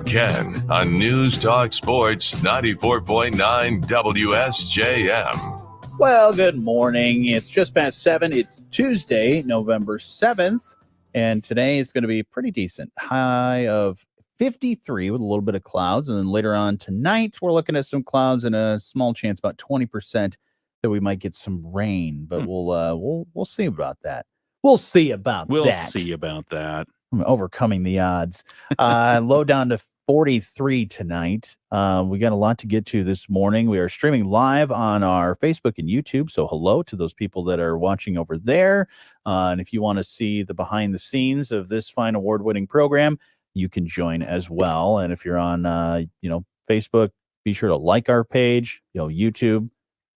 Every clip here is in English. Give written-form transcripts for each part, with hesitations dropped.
Ken on News Talk Sports 94.9 WSJM. Well, good morning. It's just past 7. It's Tuesday, November 7th, and today is going to be pretty decent. High of 53 with a little bit of clouds, and then later on tonight, we're looking at some clouds and a small chance, about 20%, that we might get some rain. But we'll see about that. We'll see about that. Overcoming the odds. Low down to 43 tonight. We got a lot to get to this morning. We are streaming live on our Facebook and YouTube. So hello to those people that are watching over there. And if you want to see the behind the scenes of this fine award-winning program, you can join as well. And if you're on, Facebook, be sure to like our page, YouTube,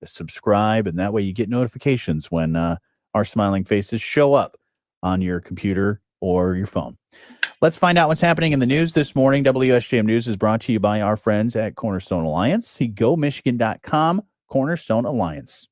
subscribe. And that way you get notifications when our smiling faces show up on your computer or your phone. Let's find out what's happening in the news this morning. WSJM News is brought to you by our friends at Cornerstone Alliance. See GoMichigan.com, Cornerstone Alliance.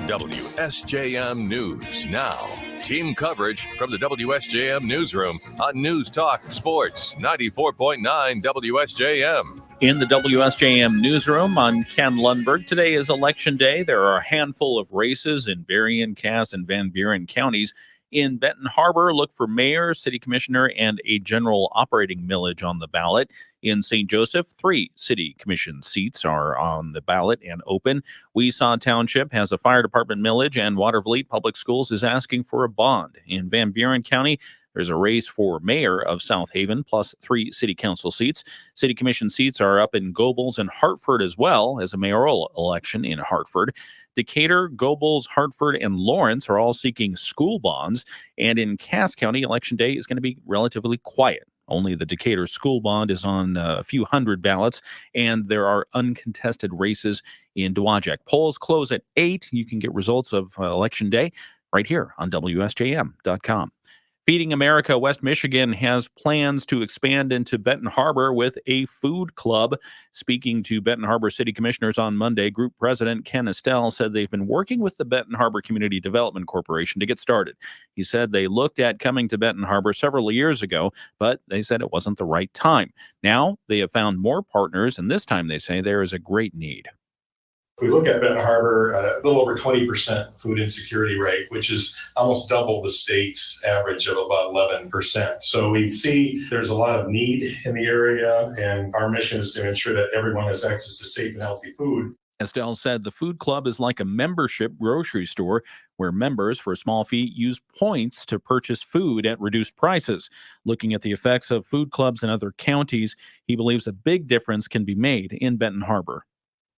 WSJM News now. Team coverage from the WSJM Newsroom on News Talk Sports 94.9 WSJM. In the WSJM Newsroom, I'm Ken Lundberg. Today is Election Day. There are a handful of races in Berrien, Cass, and Van Buren counties. In Benton Harbor, look for mayor, city commissioner, and a general operating millage on the ballot. In St. Joseph, 3 city commission seats are on the ballot and open. Weesaw Township has a fire department millage, and Watervliet Public Schools is asking for a bond. In Van Buren County, there's a race for mayor of South Haven, plus 3 city council seats. City commission seats are up in Gobles and Hartford, as well as a mayoral election in Hartford. Decatur, Gobles, Hartford, and Lawrence are all seeking school bonds. And in Cass County, Election Day is going to be relatively quiet. Only the Decatur school bond is on a few hundred ballots, and there are uncontested races in Dowagiac. Polls close at 8. You can get results of Election Day right here on WSJM.com. Feeding America West Michigan has plans to expand into Benton Harbor with a food club. Speaking to Benton Harbor City Commissioners on Monday, Group President Ken Estelle said they've been working with the Benton Harbor Community Development Corporation to get started. He said they looked at coming to Benton Harbor several years ago, but they said it wasn't the right time. Now they have found more partners, and this time they say there is a great need. If we look at Benton Harbor, a little over 20% food insecurity rate, which is almost double the state's average of about 11%. So we see there's a lot of need in the area, and our mission is to ensure that everyone has access to safe and healthy food. Estelle said the food club is like a membership grocery store where members, for a small fee, use points to purchase food at reduced prices. Looking at the effects of food clubs in other counties, he believes a big difference can be made in Benton Harbor.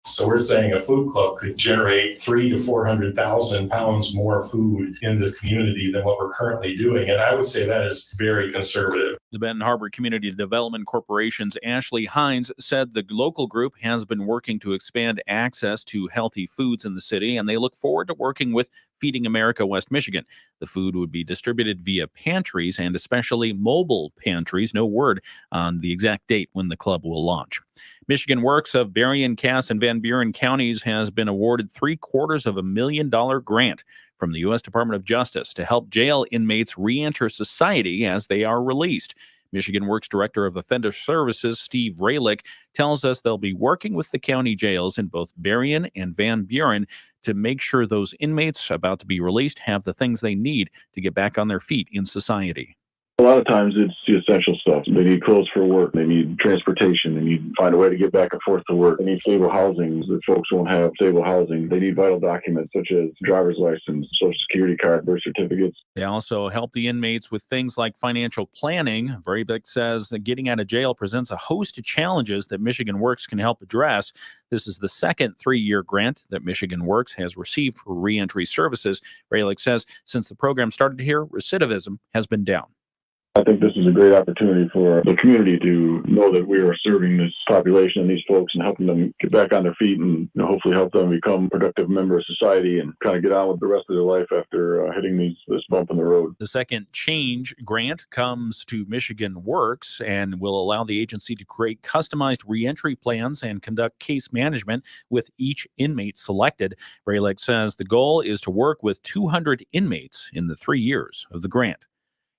So we're saying a food club could generate 300,000 to 400,000 pounds more food in the community than what we're currently doing. And I would say that is very conservative. The Benton Harbor Community Development Corporation's Ashley Hines said the local group has been working to expand access to healthy foods in the city, and they look forward to working with Feeding America West Michigan. The food would be distributed via pantries and especially mobile pantries. No word on the exact date when the club will launch. Michigan Works of Berrien, Cass, and Van Buren counties has been awarded $750,000 grant from the U.S. Department of Justice to help jail inmates re-enter society as they are released. Michigan Works Director of Offender Services, Steve Raylick, tells us they'll be working with the county jails in both Berrien and Van Buren to make sure those inmates about to be released have the things they need to get back on their feet in society. A lot of times it's the essential stuff. They need clothes for work. They need transportation. They need to find a way to get back and forth to work. They need stable housing. The folks won't have stable housing. They need vital documents such as driver's license, social security card, birth certificates. They also help the inmates with things like financial planning. Vrabik says that getting out of jail presents a host of challenges that Michigan Works can help address. This is the second 3-year grant that Michigan Works has received for reentry services. Vrabik says since the program started here, recidivism has been down. I think this is a great opportunity for the community to know that we are serving this population and these folks and helping them get back on their feet and hopefully help them become a productive member of society and kind of get on with the rest of their life after hitting this bump in the road. The second change grant comes to Michigan Works and will allow the agency to create customized reentry plans and conduct case management with each inmate selected. Braylick says the goal is to work with 200 inmates in the 3 years of the grant.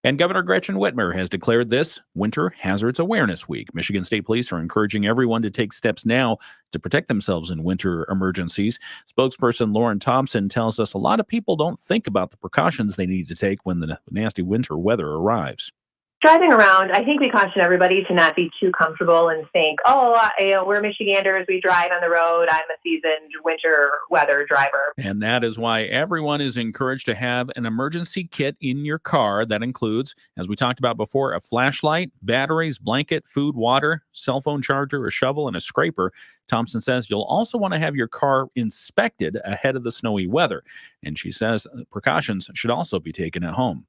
And Governor Gretchen Whitmer has declared this Winter Hazards Awareness Week. Michigan State Police are encouraging everyone to take steps now to protect themselves in winter emergencies. Spokesperson Lauren Thompson tells us a lot of people don't think about the precautions they need to take when the nasty winter weather arrives. Driving around, I think we caution everybody to not be too comfortable and think, we're Michiganders, we drive on the road, I'm a seasoned winter weather driver. And that is why everyone is encouraged to have an emergency kit in your car that includes, as we talked about before, a flashlight, batteries, blanket, food, water, cell phone charger, a shovel, and a scraper. Thompson says you'll also want to have your car inspected ahead of the snowy weather. And she says precautions should also be taken at home.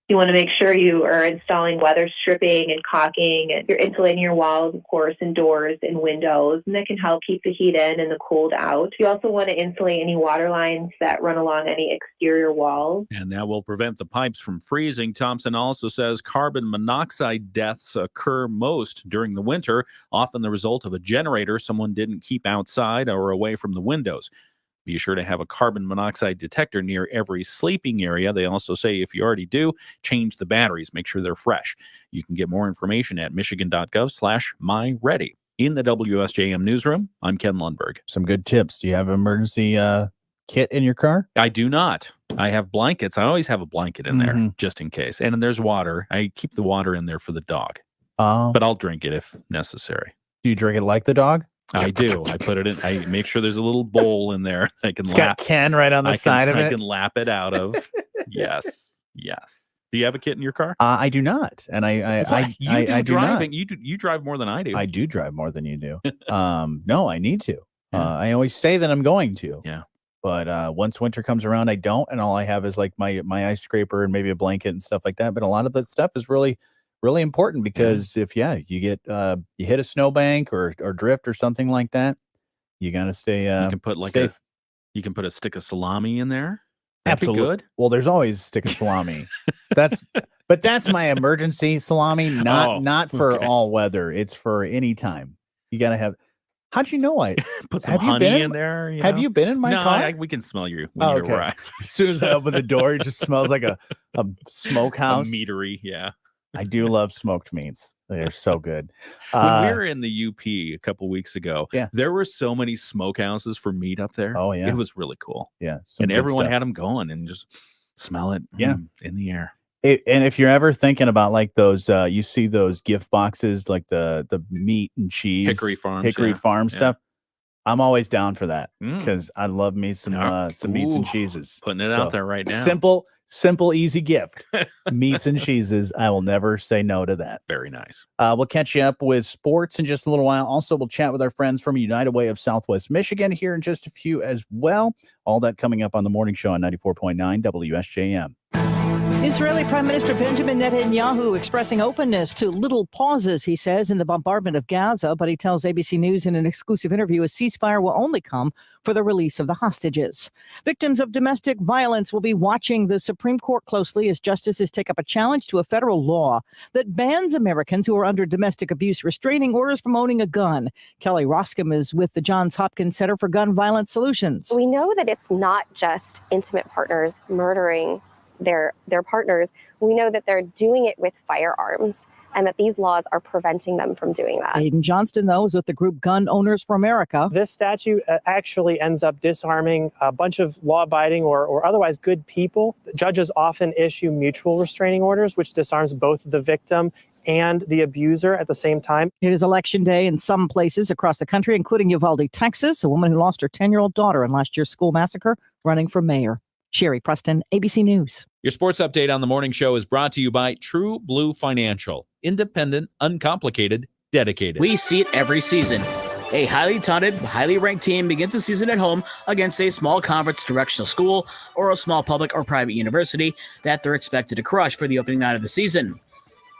You want to make sure you are installing weather stripping and caulking, and you're insulating your walls, of course, and doors and windows, and that can help keep the heat in and the cold out. You also want to insulate any water lines that run along any exterior walls. And that will prevent the pipes from freezing. Thompson also says carbon monoxide deaths occur most during the winter, often the result of a generator someone didn't keep outside or away from the windows. Be sure to have a carbon monoxide detector near every sleeping area. They also say if you already do, change the batteries. Make sure they're fresh. You can get more information at michigan.gov/myready. In the WSJM newsroom, I'm Ken Lundberg. Some good tips. Do you have an emergency kit in your car? I do not. I have blankets. I always have a blanket in there just in case. And there's water. I keep the water in there for the dog. But I'll drink it if necessary. Do you drink it like the dog? I do. I put it in. I make sure there's a little bowl in there that I can. It's got Ken right on the side of it. I can lap it out of. Yes. Do you have a kit in your car? I do not, and I do not. You drive more than I do. I do drive more than you do. No, I need to. I always say that I'm going to. Yeah. But once winter comes around, I don't, and all I have is like my ice scraper and maybe a blanket and stuff like that. But a lot of that stuff is really important because if you get you hit a snowbank or drift or something like that, you gotta stay you can put safe. You can put a stick of salami in there. That'd Absolutely. be good. Well, there's always a stick of salami. That's my emergency salami, not for all weather. It's for any time. You gotta have. How'd you know I put some honey in there? Have you been in my car? We can smell you when you arrive. As soon as I open the door, it just smells like a smokehouse. A meatery, yeah. I do love smoked meats. They're so good. When we were in the UP a couple weeks ago, there were so many smokehouses for meat up there. Oh, yeah. It was really cool. Yeah. And everyone had them going and just smell it in the air. And if you're ever thinking about like those, you see those gift boxes, like the meat and cheese, Hickory Farms stuff. I'm always down for that because I love me some meats and cheeses. Putting it out there right now. Simple, easy gift. Meats and cheeses. I will never say no to that. Very nice. We'll catch you up with sports in just a little while. Also, we'll chat with our friends from United Way of Southwest Michigan here in just a few as well. All that coming up on the morning show on 94.9 WSJM. Israeli Prime Minister Benjamin Netanyahu expressing openness to little pauses, he says, in the bombardment of Gaza, but he tells ABC News in an exclusive interview a ceasefire will only come for the release of the hostages. Victims of domestic violence will be watching the Supreme Court closely as justices take up a challenge to a federal law that bans Americans who are under domestic abuse restraining orders from owning a gun. Kelly Roscom is with the Johns Hopkins Center for Gun Violence Solutions. We know that it's not just intimate partners murdering their partners. We know that they're doing it with firearms and that these laws are preventing them from doing that. Aiden Johnston, though, is with the group Gun Owners for America. This statute actually ends up disarming a bunch of law-abiding or otherwise good people. Judges often issue mutual restraining orders, which disarms both the victim and the abuser at the same time. It is election day in some places across the country, including Uvalde, Texas, a woman who lost her 10-year-old daughter in last year's school massacre, running for mayor. Sherry Preston, ABC News. Your sports update on the morning show is brought to you by True Blue Financial. Independent, uncomplicated, dedicated. We see it every season. A highly touted, highly ranked team begins the season at home against a small conference directional school or a small public or private university that they're expected to crush for the opening night of the season.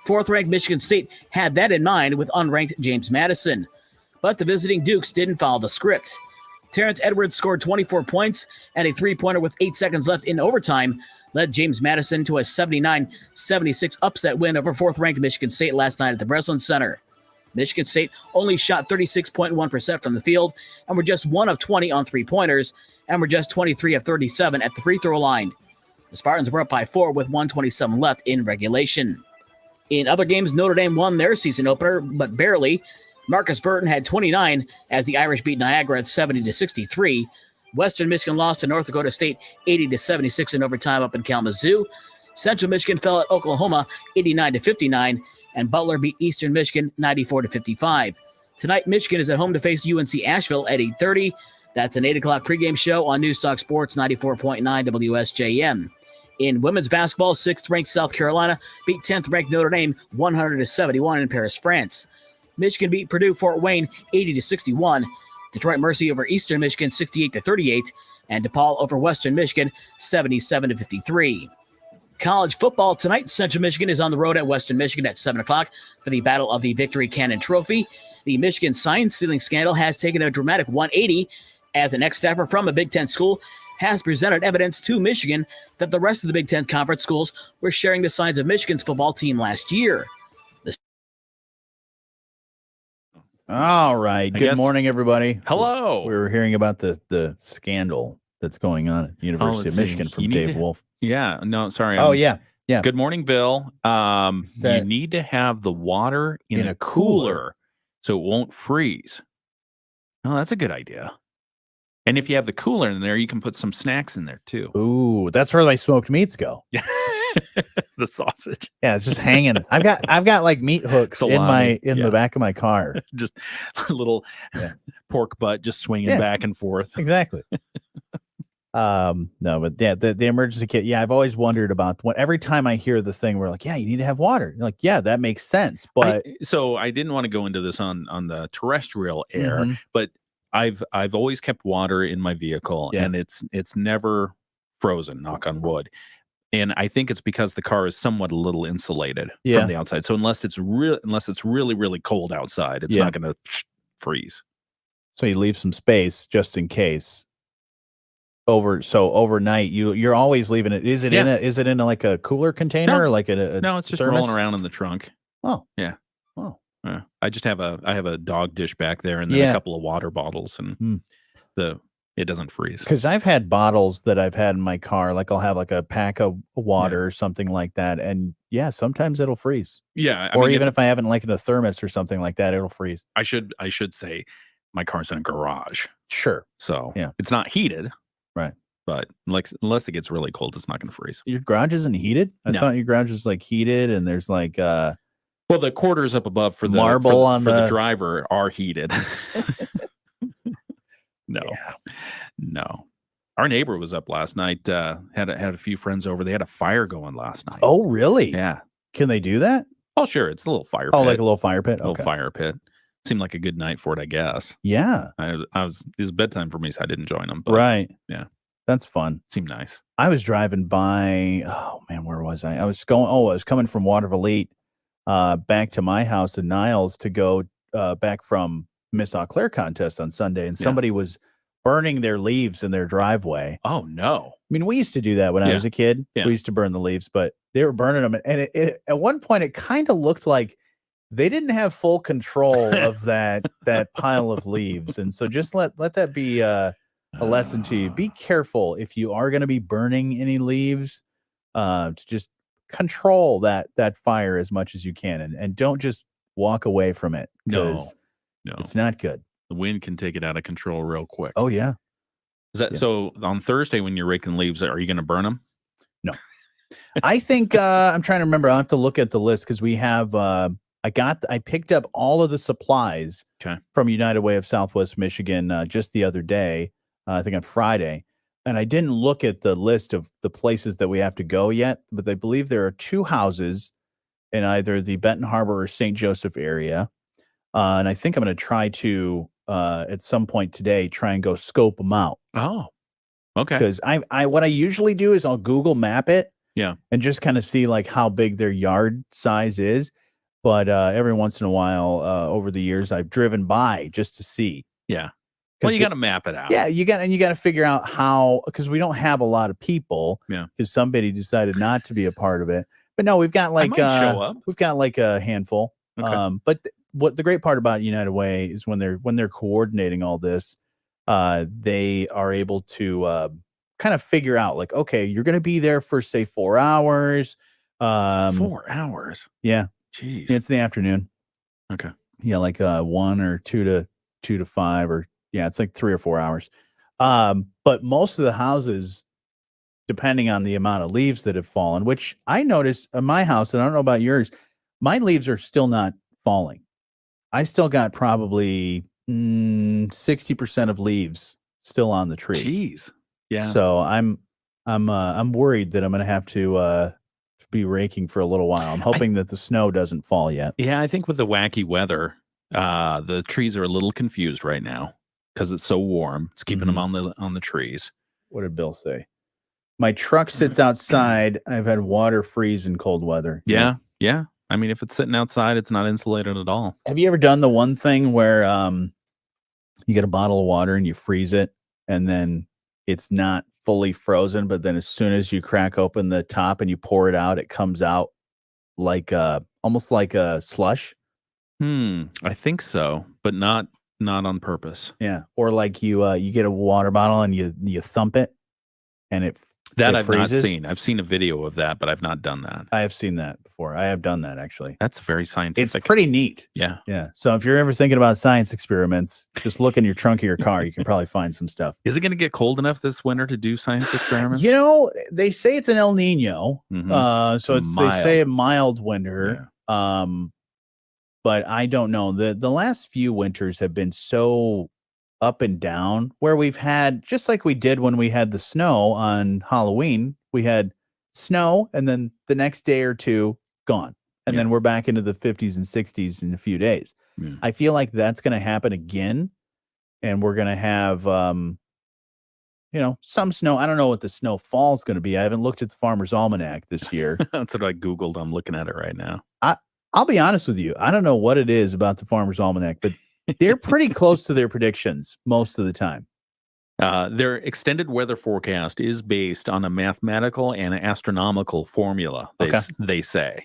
Fourth-ranked Michigan State had that in mind with unranked James Madison. But the visiting Dukes didn't follow the script. Terrence Edwards scored 24 points and a three-pointer with 8 seconds left in overtime led James Madison to a 79-76 upset win over fourth-ranked Michigan State last night at the Breslin Center. Michigan State only shot 36.1% from the field and were just 1 of 20 on three-pointers and were just 23 of 37 at the free throw line. The Spartans were up by 4 with 1:27 left in regulation. In other games, Notre Dame won their season opener, but barely. Marcus Burton had 29 as the Irish beat Niagara at 70-63. Western Michigan lost to North Dakota State 80-76 in overtime up in Kalamazoo. Central Michigan fell at Oklahoma 89-59, and Butler beat Eastern Michigan 94-55. Tonight, Michigan is at home to face UNC Asheville at 8:30. That's an 8 o'clock pregame show on News Talk Sports 94.9 WSJM. In women's basketball, 6th-ranked South Carolina beat 10th-ranked Notre Dame 100-71 in Paris, France. Michigan beat Purdue Fort Wayne 80-61. Detroit Mercy over Eastern Michigan 68-38, and DePaul over Western Michigan 77-53. College football tonight, Central Michigan is on the road at Western Michigan at 7 o'clock for the Battle of the Victory Cannon Trophy. The Michigan sign stealing scandal has taken a dramatic 180 as an ex-staffer from a Big Ten school has presented evidence to Michigan that the rest of the Big Ten Conference schools were sharing the signs of Michigan's football team last year. All right. Good morning, everybody. Hello. We were hearing about the scandal that's going on at the University of Michigan from Dave Wolf. Yeah. No, sorry. Yeah. Good morning, Bill. You need to have the water in a cooler so it won't freeze. Oh, that's a good idea. And if you have the cooler in there, you can put some snacks in there too. Ooh, that's where my smoked meats go. Yeah. The sausage. Yeah, it's just hanging. I've got like meat hooks Salami. in the back of my car. Just a little pork butt just swinging back and forth. Exactly. No, but yeah, the emergency kit. Yeah, I've always wondered about every time I hear the thing, we're like, yeah, you need to have water. You're like, yeah, that makes sense. But so I didn't want to go into this on the terrestrial air, but I've always kept water in my vehicle, and it's never frozen. Knock on wood. And I think it's because the car is somewhat a little insulated from the outside. So unless it's really, really cold outside, it's not going to freeze. So you leave some space just in case. Overnight, you're always leaving it. Is it in like a cooler container or like a no? It's just thermos? rolling around in the trunk. Oh yeah. Oh yeah. I just have a dog dish back there, and then a couple of water bottles, and it doesn't freeze. Because I've had bottles that I've had in my car, like I'll have like a pack of water or something like that, and sometimes it'll freeze. Yeah, or even if I haven't like in a thermos or something like that, it'll freeze. I should say my car's in a garage. Sure. So it's not heated. Right. But unless it gets really cold, it's not going to freeze. Your garage isn't heated? I thought your garage was like heated, and there's like well, the quarters up above for the marble on the driver are heated. No. Our neighbor was up last night. Had a few friends over. They had a fire going last night. Oh, really? Yeah. Can they do that? Oh, sure. It's a little fire pit. Oh, like a little fire pit? A little fire pit. Seemed like a good night for it, I guess. Yeah. It was bedtime for me, so I didn't join them. But right. Yeah. That's fun. Seemed nice. I was driving by, where was I? I was coming from Waterville back to my house in Niles to go back from Miss Eau Claire contest on Sunday, and somebody was burning their leaves in their driveway. Oh, no. I mean, we used to do that when I was a kid. Yeah. We used to burn the leaves, but they were burning them. And at one point, it kind of looked like they didn't have full control of that pile of leaves. And so just let that be a lesson to you. Be careful if you are going to be burning any leaves, to just control that fire as much as you can, and don't just walk away from it. No, it's not good. The wind can take it out of control real quick. Oh yeah. Is that so? On Thursday when you're raking leaves, are you going to burn them? No. I think I'm trying to remember. I'll have to look at the list because we have. I picked up all of the supplies from United Way of Southwest Michigan just the other day. I think on Friday, and I didn't look at the list of the places that we have to go yet. But I believe there are 2 houses in either the Benton Harbor or St. Joseph area, and I think I'm going to try to. At some point today, try and go scope them out. Oh, okay. Because what I usually do is I'll Google map it, and just kind of see like how big their yard size is. But every once in a while, over the years, I've driven by just to see. Yeah. Well, you got to map it out. Yeah, you got to figure out how, because we don't have a lot of people. Yeah. Because somebody decided not to be a part of it. But no, we've got like show up. We've got like a handful. Okay. But what the great part about United Way is when they're coordinating all this, they are able to kind of figure out like, okay, you're going to be there for say 4 hours. 4 hours. Yeah. Jeez. It's the afternoon. Okay. Yeah. Like 1 or 2 to 5 or it's like 3 or 4 hours. But most of the houses, depending on the amount of leaves that have fallen, which I noticed in my house, and I don't know about yours, my leaves are still not falling. I still got probably 60% of leaves still on the tree. Jeez. Yeah. So I'm worried that I'm going to have to be raking for a little while. I'm hoping that the snow doesn't fall yet. Yeah, I think with the wacky weather, the trees are a little confused right now because it's so warm. It's keeping them on the trees. What did Bill say? My truck sits outside. I've had water freeze in cold weather. Yeah. I mean, if it's sitting outside, it's not insulated at all. Have you ever done the one thing where you get a bottle of water and you freeze it, and then it's not fully frozen, but then as soon as you crack open the top and you pour it out, it comes out like almost like a slush? I think so, but not on purpose. Yeah. Or like you get a water bottle and you thump it and it I've freezes. not seen. I've seen a video of that, but I've not done that. I have seen that before. I have done that actually. That's very scientific. It's pretty neat. Yeah. Yeah. So if you're ever thinking about science experiments, just look in your trunk of your car. You can probably find some stuff. Is it going to get cold enough this winter to do science experiments? You know, they say it's an El Nino. So it's Mild. they say a mild winter. Yeah. But I don't know. The last few winters have been so up and down, where we've had, just like we did when we had the snow on Halloween, we had snow and then the next day or two gone. And then we're back into the 50s and 60s in a few days. I feel like that's going to happen again. And we're going to have, some snow. I don't know what the snowfall is going to be. I haven't looked at the Farmer's Almanac this year. That's what I Googled. I'm looking at it right now. I'll be honest with you. I don't know what it is about the Farmer's Almanac, but they're pretty close to their predictions most of the time. Their extended weather forecast is based on a mathematical and astronomical formula, they say.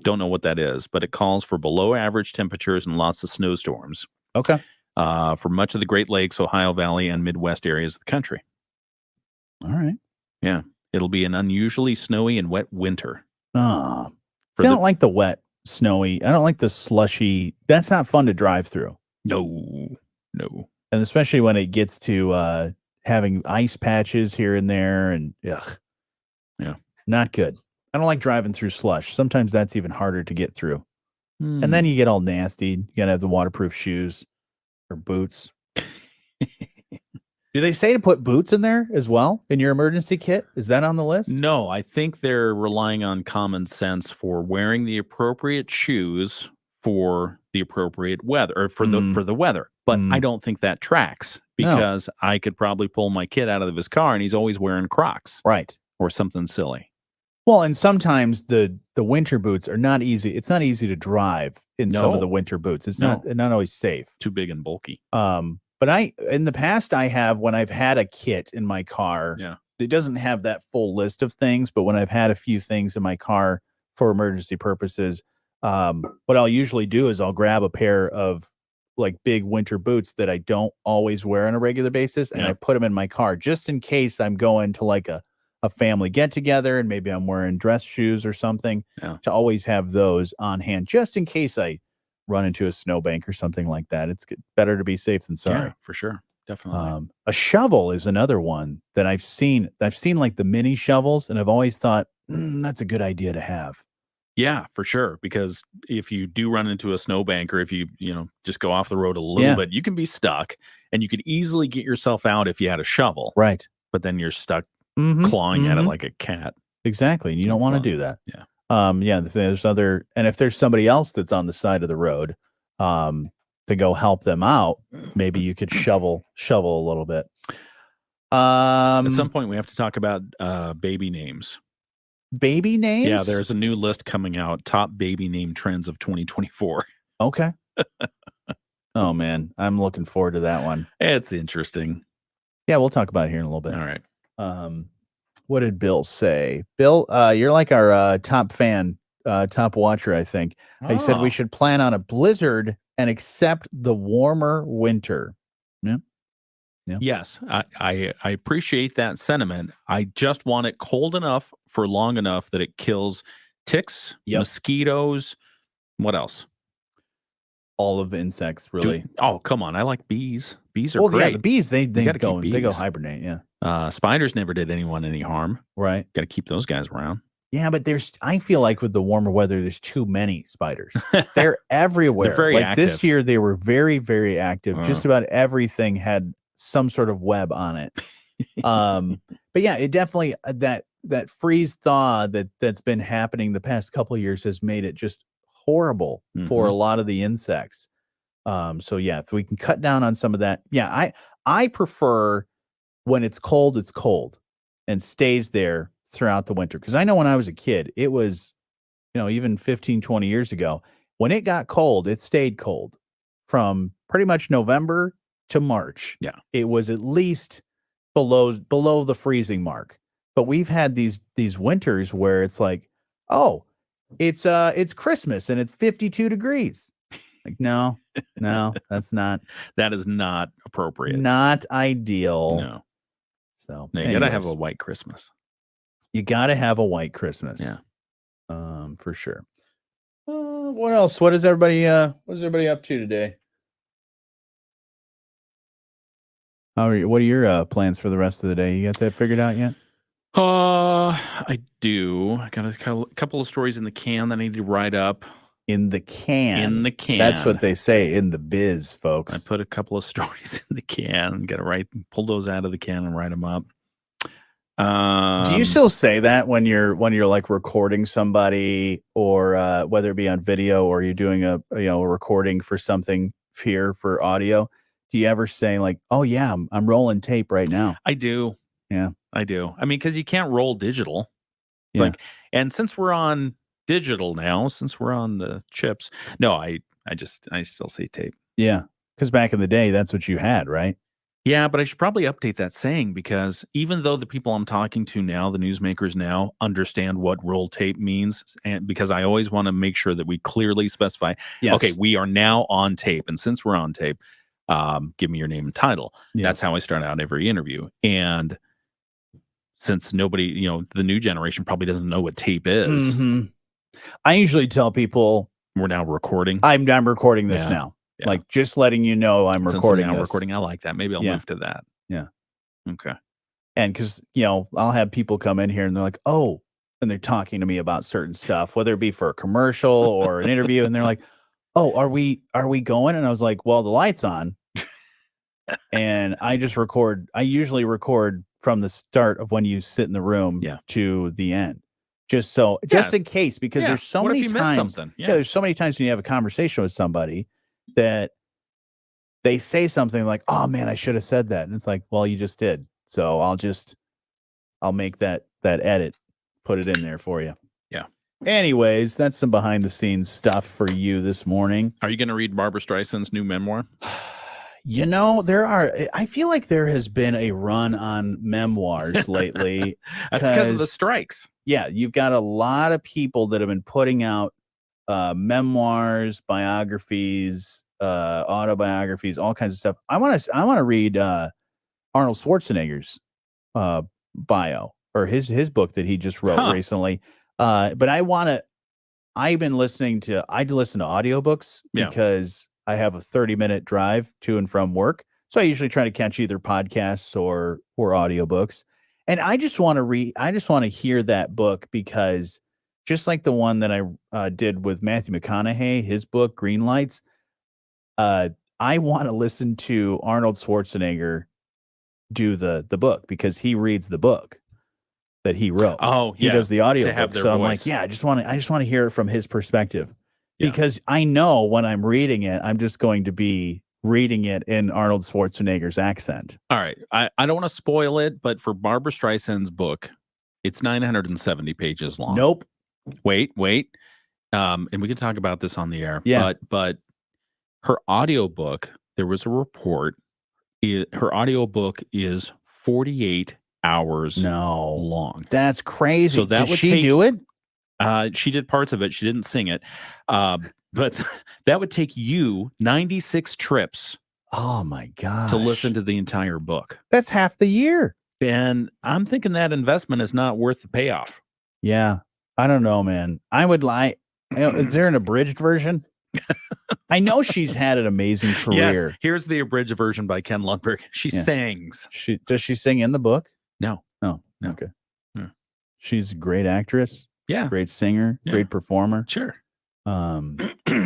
Don't know what that is, but it calls for below average temperatures and lots of snowstorms. Okay. For much of the Great Lakes, Ohio Valley, and Midwest areas of the country. All right. Yeah. It'll be an unusually snowy and wet winter. I don't like the wet, snowy. I don't like the slushy. That's not fun to drive through. No. And especially when it gets to having ice patches here and there, and not good. I don't like driving through slush. Sometimes that's even harder to get through. And then you get all nasty. You gotta have the waterproof shoes or boots. Do they say to put boots in there as well in your emergency kit? Is that on the list? No, I think they're relying on common sense for wearing the appropriate shoes for the appropriate weather, or for the weather. But I don't think that tracks, because I could probably pull my kid out of his car and he's always wearing Crocs. Right. Or something silly. Well, and sometimes the winter boots are not easy. It's not easy to drive in some of the winter boots. It's not always safe. Too big and bulky. But in the past, when I've had a kit in my car, it doesn't have that full list of things. But when I've had a few things in my car for emergency purposes, what I'll usually do is I'll grab a pair of like big winter boots that I don't always wear on a regular basis, and I put them in my car just in case I'm going to like a family get together and maybe I'm wearing dress shoes or something, to always have those on hand just in case I run into a snowbank or something like that. It's better to be safe than sorry. Yeah, for sure. Definitely. A shovel is another one that I've seen. I've seen like the mini shovels, and I've always thought that's a good idea to have. Yeah, for sure. Because if you do run into a snowbank, or if you just go off the road a little bit, you can be stuck, and you could easily get yourself out if you had a shovel. Right. But then you're stuck clawing at it like a cat. Exactly. And you don't want to do that. Yeah. If there's somebody else that's on the side of the road, to go help them out, maybe you could shovel a little bit. At some point we have to talk about baby names. Baby names? Yeah, there's a new list coming out, top baby name trends of 2024. Okay. Oh man, I'm looking forward to that one. It's interesting. Yeah, we'll talk about it here in a little bit. All right. What did Bill say? Bill, you're like our top fan, top watcher, I think. He said we should plan on a blizzard and accept the warmer winter. Yeah. Yeah. Yes, I appreciate that sentiment. I just want it cold enough for long enough that it kills ticks, mosquitoes. What else? All of the insects, really. Oh, come on. I like bees. Bees are Well, great. yeah, the bees, they gotta go keep they go bees. hibernate, yeah. Spiders never did anyone any harm. Right. Got to keep those guys around. Yeah, but I feel like with the warmer weather, there's too many spiders. They're everywhere. They're very like this active. year, they were very, very active. Just about everything had some sort of web on it. But yeah, it definitely that freeze thaw that's been happening the past couple of years has made it just horrible for a lot of the insects. So yeah, if we can cut down on some of that, yeah, I prefer when it's cold and stays there throughout the winter. Because I know when I was a kid, it was, even 15, 20 years ago, when it got cold, it stayed cold from pretty much November to March. Yeah. It was at least below the freezing mark. But we've had these winters where it's like, oh, it's Christmas and it's 52 degrees. Like, no, that's not. That is not appropriate. Not ideal. No. So you gotta have a white Christmas. You gotta have a white Christmas. Yeah. For sure. What else? What is everybody up to today? What are your plans for the rest of the day? You got that figured out yet? I do. I got a couple of stories in the can that I need to write up. In the can. In the can. That's what they say in the biz, folks. I put a couple of stories in the can. Got to pull those out of the can and write them up. Do you still say that when you're like recording somebody, or whether it be on video or you're doing a recording for something here for audio? Do you ever say like, "Oh yeah, I'm rolling tape right now"? I do. Yeah, I do. I mean, because you can't roll digital. It's and since we're on digital now, since we're on the chips, no, I still say tape. Yeah, because back in the day, that's what you had, right? Yeah, but I should probably update that saying, because even though the people I'm talking to now, the newsmakers now, understand what roll tape means, and because I always want to make sure that we clearly specify, okay, we are now on tape, and since we're on tape, give me your name and title. Yeah. That's how I start out every interview. And since nobody, the new generation probably doesn't know what tape is, I usually tell people we're now recording. I'm recording this now. Yeah. Like, just letting you know I'm recording now this. Recording. I like that. Maybe I'll move to that. Yeah. Okay. And because, I'll have people come in here and they're like, oh, and they're talking to me about certain stuff, whether it be for a commercial or an interview. And they're like, oh, are we going? And I was like, well, the light's on. And I usually record from the start of when you sit in the room to the end. Just in case, because there's so many times. There's so many times when you have a conversation with somebody that they say something like, oh man, I should have said that. And it's like, well, you just did. So I'll make that edit, put it in there for you. Yeah. Anyways, that's some behind the scenes stuff for you this morning. Are you going to read Barbara Streisand's new memoir? I feel like there has been a run on memoirs lately. That's because of the strikes. Yeah. You've got a lot of people that have been putting out memoirs, biographies, autobiographies, all kinds of stuff. I want to read Arnold Schwarzenegger's bio, or his book that he just wrote recently. But I listen to audiobooks because I have a 30-minute drive to and from work. So I usually try to catch either podcasts or audiobooks. And I just want to hear that book, because just like the one that I did with Matthew McConaughey, his book, Green Lights, I want to listen to Arnold Schwarzenegger do the book, because he reads the book that he wrote. Oh, he does the audio book. So voice. I'm like, I just want to hear it from his perspective, because I know when I'm reading it, I'm just going to be reading it in Arnold Schwarzenegger's accent. All right. I don't want to spoil it, but for Barbara Streisand's book, it's 970 pages long. Nope. Wait. And we can talk about this on the air. Yeah. But her audiobook, there was a report. Her audiobook is 48 hours long. That's crazy. So Did she do it? She did parts of it. She didn't sing it. But that would take you 96 trips Oh my gosh. to listen to the entire book. That's half the year. And I'm thinking that investment is not worth the payoff. Yeah. I don't know, man. I would lie. Is there an abridged version? I know she's had an amazing career. Yes, here's the abridged version by Ken Lundberg. She sings. Does she sing in the book? No. Oh, No. okay. Yeah. She's a great actress. Yeah. Great singer. Yeah. Great performer. Sure.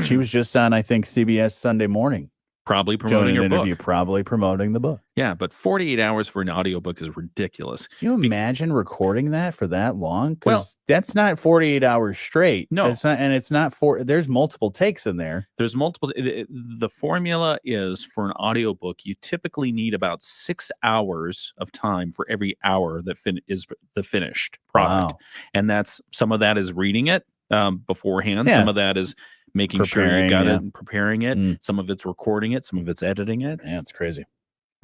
She was just on, I think, CBS Sunday Morning. Probably Doing promoting an her interview, book. probably promoting the book. Yeah, but 48 hours for an audiobook is ridiculous. Can you imagine recording that for that long? Because Well, that's not 48 hours straight. No. It's not, and it's not there's multiple takes in there. There's multiple. The formula is for an audiobook, you typically need about 6 hours of time for every hour that is the finished product. Wow. And that's some of that is reading it beforehand. Yeah. Some of that is making sure you got it and preparing it. Mm. Some of it's recording it. Some of it's editing it. Yeah, it's crazy.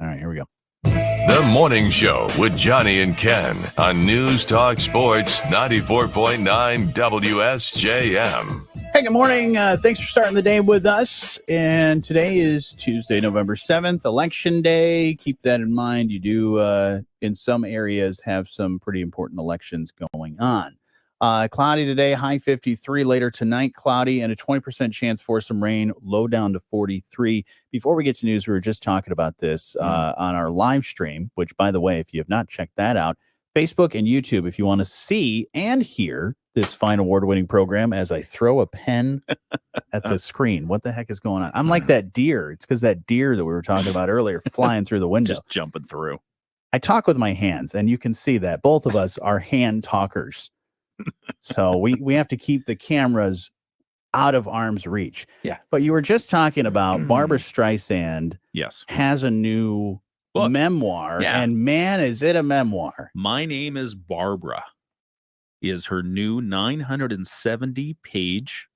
All right, here we go. The Morning Show with Jonny and Ken on News Talk Sports 94.9 WSJM. Hey, good morning. Thanks for starting the day with us. And today is Tuesday, November 7th, Election Day. Keep that in mind. You do, in some areas, have some pretty important elections going on. Cloudy today, high 53. Later tonight, cloudy and a 20% chance for some rain, low down to 43. Before we get to news, we were just talking about this on our live stream, which, by the way, if you have not checked that out, Facebook and YouTube, if you want to see and hear this fine award-winning program as I throw a pen at the screen. What the heck is going on? I'm like that deer. It's because that deer that we were talking about earlier flying through the window. Just jumping through. I talk with my hands, and you can see that. Both of us are hand talkers. So we have to keep the cameras out of arm's reach. Yeah. But you were just talking about Barbara Streisand Yes. has a new Book. memoir. Yeah. And man, is it a memoir. My Name is Barbara is her new 970-page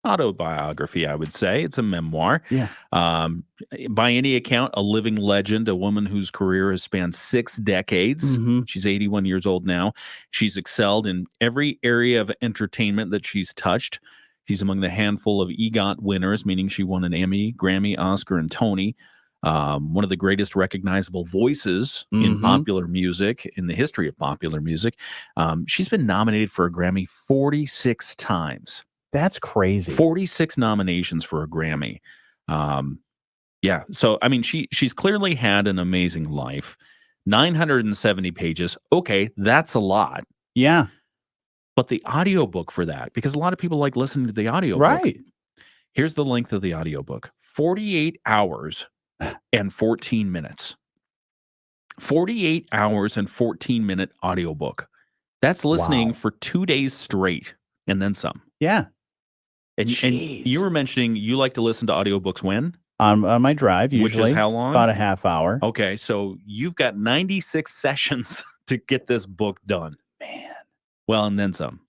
autobiography, I would say. It's a memoir. Yeah. By any account, a living legend, a woman whose career has spanned 6 decades. Mm-hmm. She's 81 years old now. She's excelled in every area of entertainment that she's touched. She's among the handful of EGOT winners, meaning she won an Emmy, Grammy, Oscar, and Tony. One of the greatest recognizable voices in popular music, in the history of popular music. She's been nominated for a Grammy 46 times. That's crazy. 46 nominations for a Grammy. Yeah. So, I mean, she's clearly had an amazing life. 970 pages. Okay, that's a lot. Yeah. But the audiobook for that, because a lot of people like listening to the audiobook. Right. Here's the length of the audiobook. 48 hours and 14 minutes. 48 hours and 14-minute audiobook. That's listening for 2 days straight and then some. Yeah. And you were mentioning you like to listen to audiobooks when? On my drive, usually. Which is how long? About a half hour. Okay, so you've got 96 sessions to get this book done. Man. Well, and then some.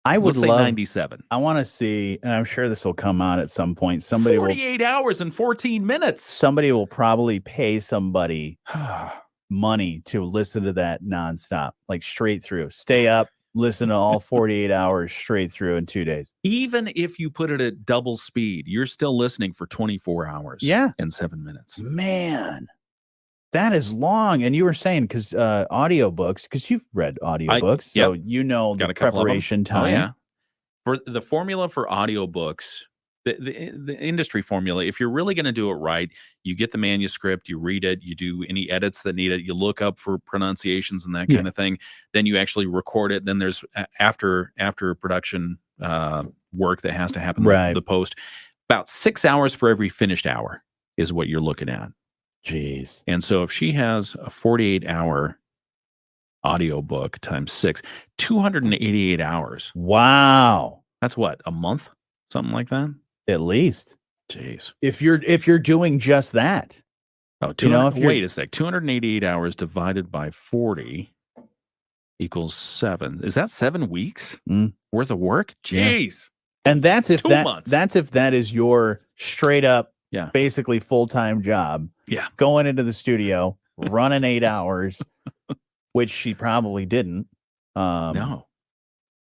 I would Let's say love 97. I want to see, and I'm sure this will come out at some point. 48 hours and 14 minutes. Somebody will probably pay somebody money to listen to that nonstop, like straight through. Stay up, listen to all 48 hours straight through in 2 days. Even if you put it at double speed, you're still listening for 24 hours and 7 minutes. Man, that is long. And you were saying, because audiobooks, because you've read audiobooks, so you know Got the a couple preparation of them. time. Oh, yeah. For the formula for audiobooks, the industry formula, if you're really going to do it right, you get the manuscript, you read it, you do any edits that need it, you look up for pronunciations and that kind of thing. Then you actually record it. Then there's after production work that has to happen, the post. About 6 hours for every finished hour is what you're looking at. Jeez. And so if she has a 48-hour audiobook times 6, 288 hours. Wow. That's what, a month? Something like that? At least. Jeez. If you're doing just that. Oh, wait a sec. 288 hours divided by 40 equals 7. Is that 7 weeks worth of work? Jeez. Yeah. And that's if 2 months. That's if that is your straight up, basically full-time job. Yeah. Going into the studio, running 8 hours, which she probably didn't. No.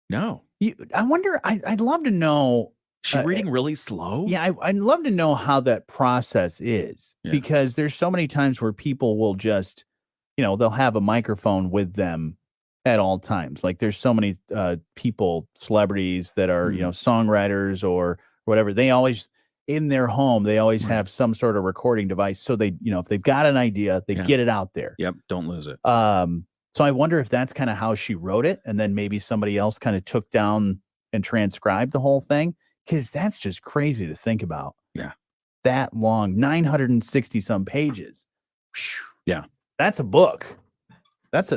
I wonder, I'd love to know She's reading really slow? Yeah, I'd love to know how that process is, because there's so many times where people will just, they'll have a microphone with them at all times. Like there's so many people, celebrities that are, songwriters or whatever. They always, in their home, they always have some sort of recording device. So they, if they've got an idea, they get it out there. Yep. Don't lose it. So I wonder if that's kind of how she wrote it. And then maybe somebody else kind of took down and transcribed the whole thing. Because that's just crazy to think about. Yeah. That long, 960 some pages. Yeah. That's a book. That's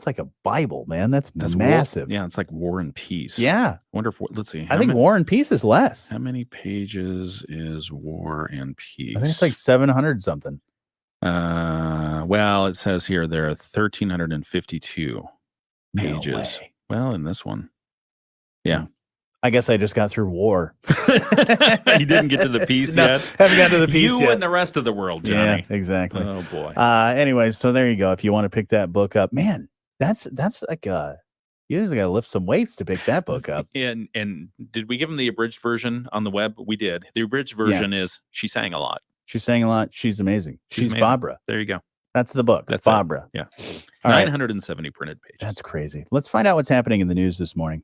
like a Bible, man. That's massive. It's like War and Peace. Yeah. Wonder if, let's see. I think War and Peace is less. How many pages is War and Peace? I think it's like 700 something. Well, it says here there are 1,352 pages. No way. Well, in this one. Yeah. I guess I just got through War. You didn't get to the peace yet? Haven't got to the peace yet. You and the rest of the world, Johnny. Yeah, exactly. Oh, boy. Anyway, so there you go. If you want to pick that book up, man, that's like you usually got to lift some weights to pick that book up. And did we give them the abridged version on the web? We did. The abridged version is she sang a lot. She sang a lot. She's amazing. She's amazing. Barbara. There you go. That's the book. That's Barbara. Yeah. All 970 right. printed pages. That's crazy. Let's find out what's happening in the news this morning.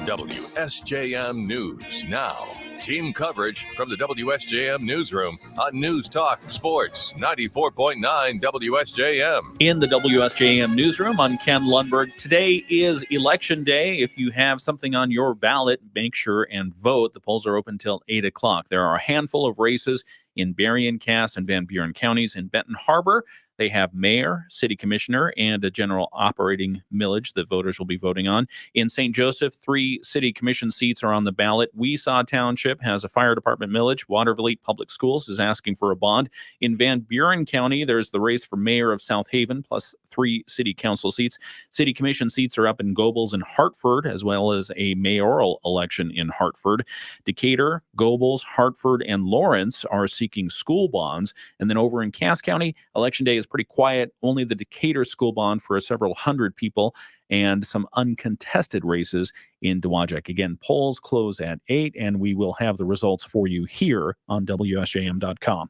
WSJM News Now. Team coverage from the WSJM Newsroom on News Talk Sports 94.9 WSJM. In the WSJM Newsroom, I'm Ken Lundberg. Today is Election Day. If you have something on your ballot, make sure and vote. The polls are open till 8 o'clock. There are a handful of races in Berrien, Cass, and Van Buren counties. In Benton Harbor, they have mayor, city commissioner, and a general operating millage that voters will be voting on. In St. Joseph, 3 city commission seats are on the ballot. Weesaw Township has a fire department millage. Watervliet Public Schools is asking for a bond. In Van Buren County, there's the race for mayor of South Haven, plus 3 city council seats. City commission seats are up in Gobles and Hartford, as well as a mayoral election in Hartford. Decatur, Gobles, Hartford, and Lawrence are seeking school bonds. And then over in Cass County, Election Day is pretty quiet. Only the Decatur school bond for several hundred people and some uncontested races in Dowagiac. Again, polls close at 8, and we will have the results for you here on WSJM.com.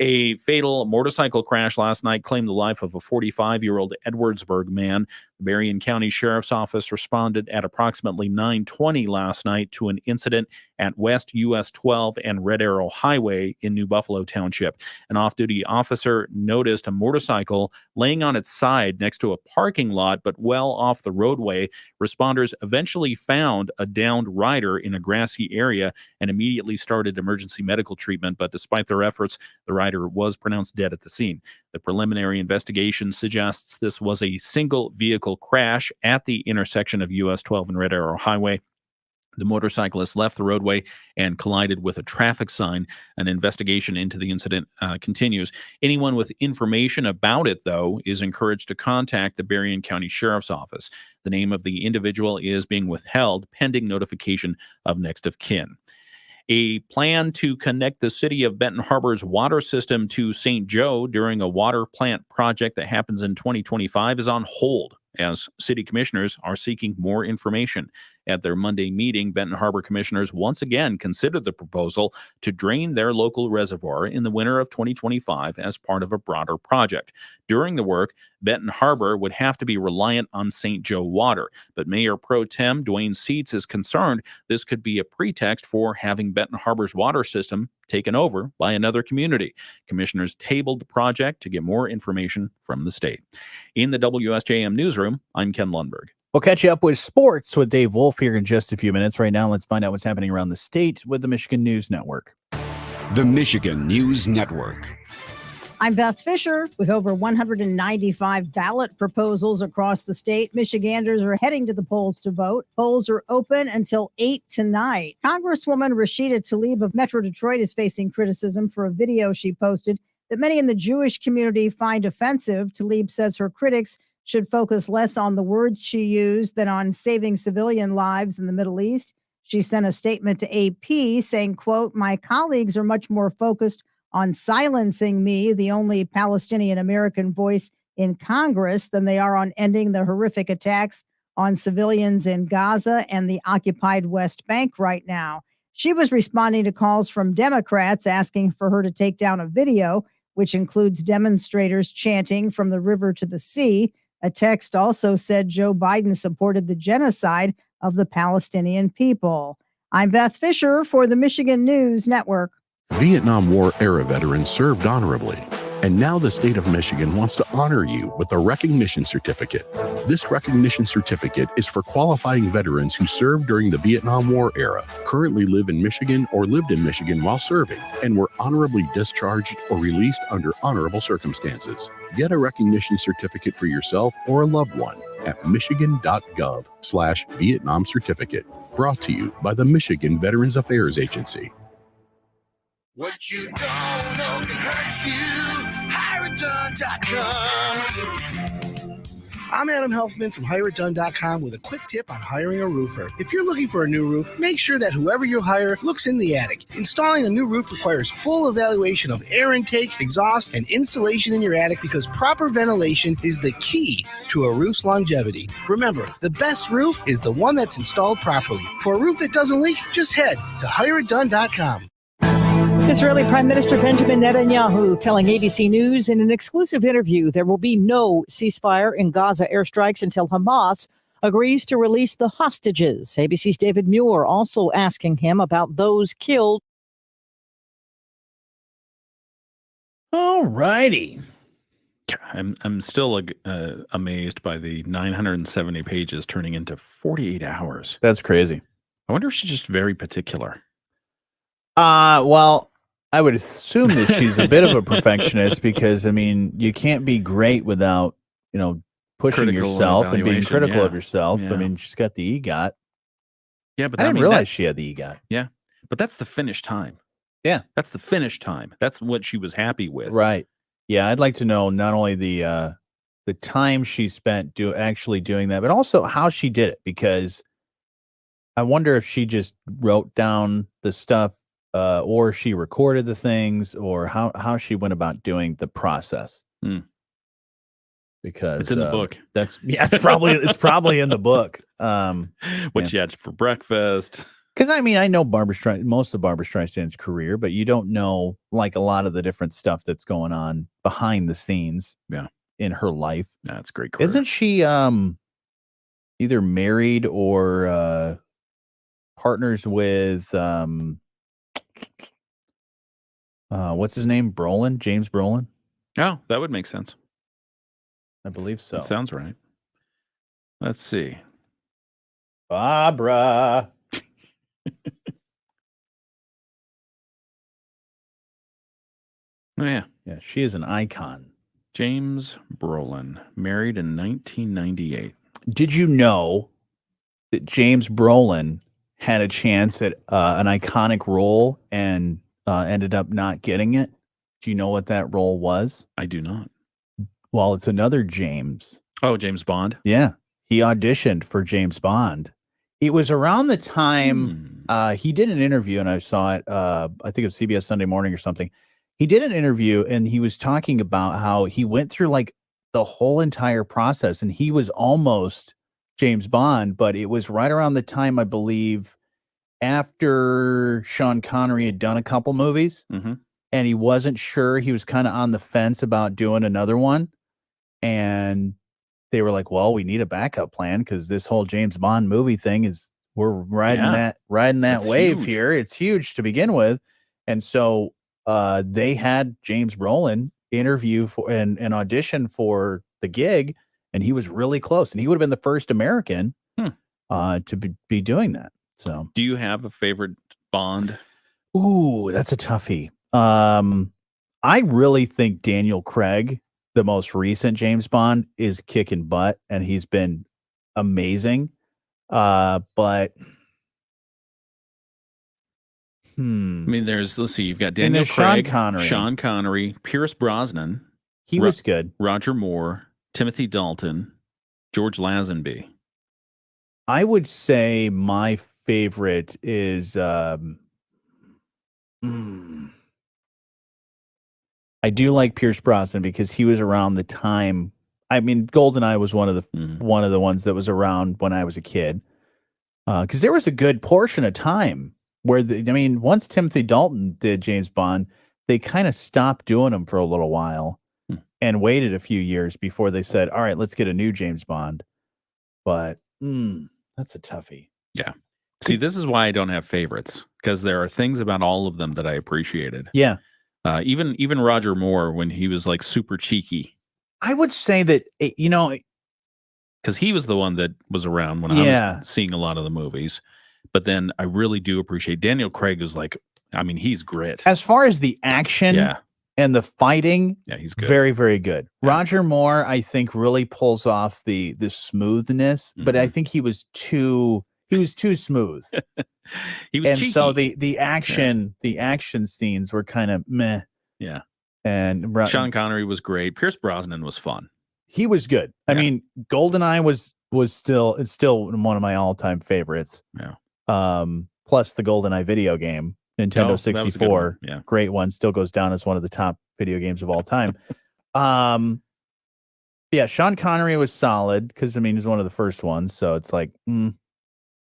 A fatal motorcycle crash last night claimed the life of a 45-year-old Edwardsburg man. The Berrien County Sheriff's Office responded at approximately 9:20 last night to an incident at West US 12 and Red Arrow Highway in New Buffalo Township. An off-duty officer noticed a motorcycle laying on its side next to a parking lot, but well off the roadway. Responders eventually found a downed rider in a grassy area and immediately started emergency medical treatment, but despite their efforts, the rider was pronounced dead at the scene. The preliminary investigation suggests this was a single vehicle crash at the intersection of US 12 and Red Arrow Highway. The motorcyclist left the roadway and collided with a traffic sign. An investigation into the incident continues. Anyone with information about it, though, is encouraged to contact the Berrien County Sheriff's Office. The name of the individual is being withheld pending notification of next of kin. A plan to connect the city of Benton Harbor's water system to St. Joe during a water plant project that happens in 2025 is on hold, as city commissioners are seeking more information. At their Monday meeting, Benton Harbor commissioners once again considered the proposal to drain their local reservoir in the winter of 2025 as part of a broader project. During the work, Benton Harbor would have to be reliant on St. Joe water, but Mayor Pro Tem Dwayne Seats is concerned this could be a pretext for having Benton Harbor's water system taken over by another community. Commissioners tabled the project to get more information from the state. In the WSJM Newsroom, I'm Ken Lundberg. We'll catch you up with sports with Dave Wolf here in just a few minutes. Right now, let's find out what's happening around the state with the Michigan News Network. The Michigan News Network. I'm Beth Fisher. With over 195 ballot proposals across the state, Michiganders are heading to the polls to vote. Polls are open until 8 tonight. Congresswoman Rashida Tlaib of Metro Detroit is facing criticism for a video she posted that many in the Jewish community find offensive. Tlaib says her critics should focus less on the words she used than on saving civilian lives in the Middle East. She sent a statement to AP saying, quote, "My colleagues are much more focused on silencing me, the only Palestinian American voice in Congress, than they are on ending the horrific attacks on civilians in Gaza and the occupied West Bank right now. She was responding to calls from Democrats asking for her to take down a video, which includes demonstrators chanting from the river to the sea. A text also said Joe Biden supported the genocide of the Palestinian people. I'm Beth Fisher for the Michigan News Network. Vietnam War era veterans served honorably, and now the state of Michigan wants to honor you with a recognition certificate. This recognition certificate is for qualifying veterans who served during the Vietnam War era, currently live in Michigan or lived in Michigan while serving, and were honorably discharged or released under honorable circumstances. Get a recognition certificate for yourself or a loved one at michigan.gov/Vietnam certificate. Brought to you by the Michigan Veterans Affairs Agency. What you don't know can hurt you. HireItDone.com. I'm Adam Helfman from HireItDone.com with a quick tip on hiring a roofer. If you're looking for a new roof, make sure that whoever you hire looks in the attic. Installing a new roof requires full evaluation of air intake, exhaust, and insulation in your attic because proper ventilation is the key to a roof's longevity. Remember, the best roof is the one that's installed properly. For a roof that doesn't leak, just head to HireItDone.com. Israeli Prime Minister Benjamin Netanyahu telling ABC News in an exclusive interview there will be no ceasefire in Gaza airstrikes until Hamas agrees to release the hostages. ABC's David Muir also asking him about those killed. All righty. I'm still amazed by the 970 pages turning into 48 hours. That's crazy. I wonder if she's just very particular. Well, I would assume that she's a bit of a perfectionist because, I mean, you can't be great without, pushing Critical yourself and being critical yeah. of yourself. Yeah. I mean, she's got the EGOT. Yeah, but I didn't realize she had the EGOT. Yeah, but that's the finish time. Yeah. That's the finish time. That's what she was happy with. Right. Yeah, I'd like to know not only the time she spent actually doing that, but also how she did it, because I wonder if she just wrote down the stuff or she recorded the things, or how she went about doing the process. Because it's in the book. It's probably in the book. What she had for breakfast. Because I mean, I know most of Barbra Streisand's career, but you don't know like a lot of the different stuff that's going on behind the scenes. Yeah. In her life. That's great career. Isn't she either married or partners with what's his name? Brolin? James Brolin? Oh, that would make sense. I believe so. That sounds right. Let's see. Barbara. Oh, yeah. Yeah, she is an icon. James Brolin, married in 1998. Did you know that James Brolin had a chance at an iconic role and ended up not getting it? Do you know what that role was? I do not. Well, it's another James. Oh, James Bond? Yeah. He auditioned for James Bond. It was around the time he did an interview, and I saw it, I think it was CBS Sunday Morning or something. He did an interview, and he was talking about how he went through like the whole entire process, and he was almost James Bond, but it was right around the time, I believe, after Sean Connery had done a couple movies, and he wasn't sure. He was kind of on the fence about doing another one, and they were like, well, we need a backup plan because this whole James Bond movie thing is, we're riding that That's wave huge. here. It's huge to begin with. And so they had James Brolin interview for and audition for the gig, and he was really close, and he would have been the first American to be doing that. So, do you have a favorite Bond? Ooh, that's a toughie. I really think Daniel Craig, the most recent James Bond, is kicking butt, and he's been amazing. But I mean, let's see, you've got Daniel Craig, Sean Connery, Pierce Brosnan. He was good. Roger Moore, Timothy Dalton, George Lazenby. I would say my favorite is I do like Pierce Brosnan because he was around the time I mean, GoldenEye was one of the ones that was around when I was a kid. Because there was a good portion of time where once Timothy Dalton did James Bond, they kind of stopped doing them for a little while and waited a few years before they said, "All right, let's get a new James Bond." But that's a toughie. Yeah. See, this is why I don't have favorites, because there are things about all of them that I appreciated. Yeah. Even Roger Moore, when he was like super cheeky. I would say that, because he was the one that was around when I was seeing a lot of the movies. But then I really do appreciate Daniel Craig is like, I mean, he's grit. As far as the action and the fighting, he's good. Very, very good. Yeah. Roger Moore, I think, really pulls off the smoothness, but I think he was too smooth. He was cheeky. So the action scenes were kind of meh. Yeah. And Sean Connery was great. Pierce Brosnan was fun. He was good. I mean, GoldenEye was still one of my all-time favorites. Yeah. Plus the GoldenEye video game, Nintendo 64, one. Great one, still goes down as one of the top video games of all time. Sean Connery was solid because he's one of the first ones, so it's like,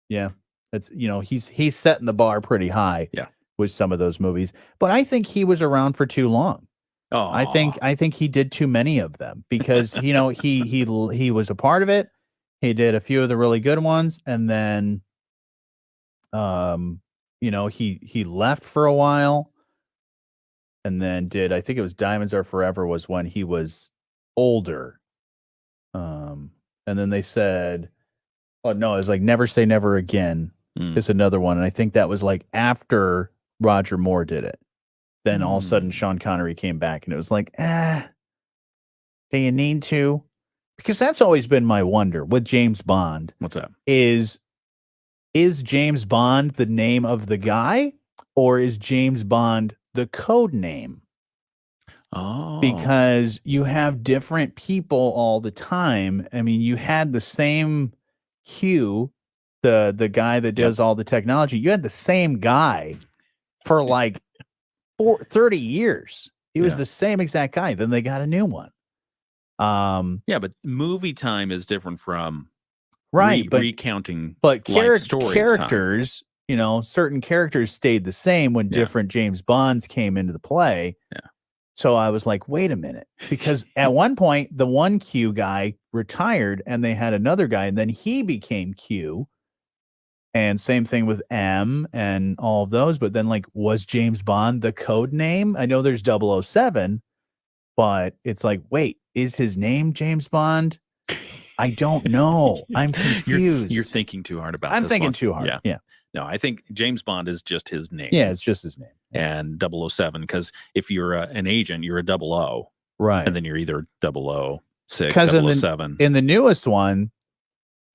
it's he's setting the bar pretty high. With some of those movies, but I think he was around for too long. Oh, I think he did too many of them because he was a part of it. He did a few of the really good ones, and then he left for a while, and then I think it was Diamonds Are Forever was when he was older. And then they said, oh no, it was like Never Say Never Again is another one, and I think that was like after Roger Moore did it. Then all of a sudden Sean Connery came back, and it was like, do you need to? Because that's always been my wonder with James Bond. What's that? Is James Bond the name of the guy, or is James Bond the code name? Oh. Because you have different people all the time. I mean, you had the same Q, the guy that does all the technology. You had the same guy for like 30 years. He was the same exact guy. Then they got a new one. But movie time is different from recounting. But characters, certain characters stayed the same when different James Bonds came into the play. Yeah. So I was like, wait a minute, because at one point the one Q guy retired and they had another guy, and then he became Q. And same thing with M and all of those. But then, like, was James Bond the code name? I know there's 007, but it's like, wait, is his name James Bond? I don't know. I'm confused. You're thinking too hard about I'm this thinking one. too hard. Yeah. No, I think James Bond is just his name. Yeah, it's just his name. And 007, because if you're an agent, you're a 00. Right. And then you're either 006, because 007. In the newest one,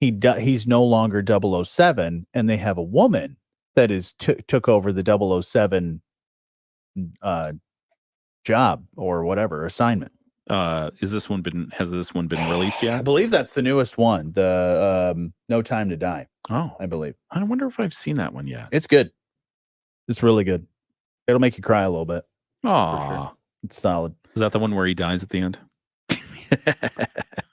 he's no longer 007, and they have a woman that is took over the 007 job or whatever assignment. Has this one been released yet? I believe that's the newest one, the No Time to Die. Oh, I believe. I wonder if I've seen that one yet. It's good. It's really good. It'll make you cry a little bit. Oh, sure. It's solid. Is that the one where he dies at the end?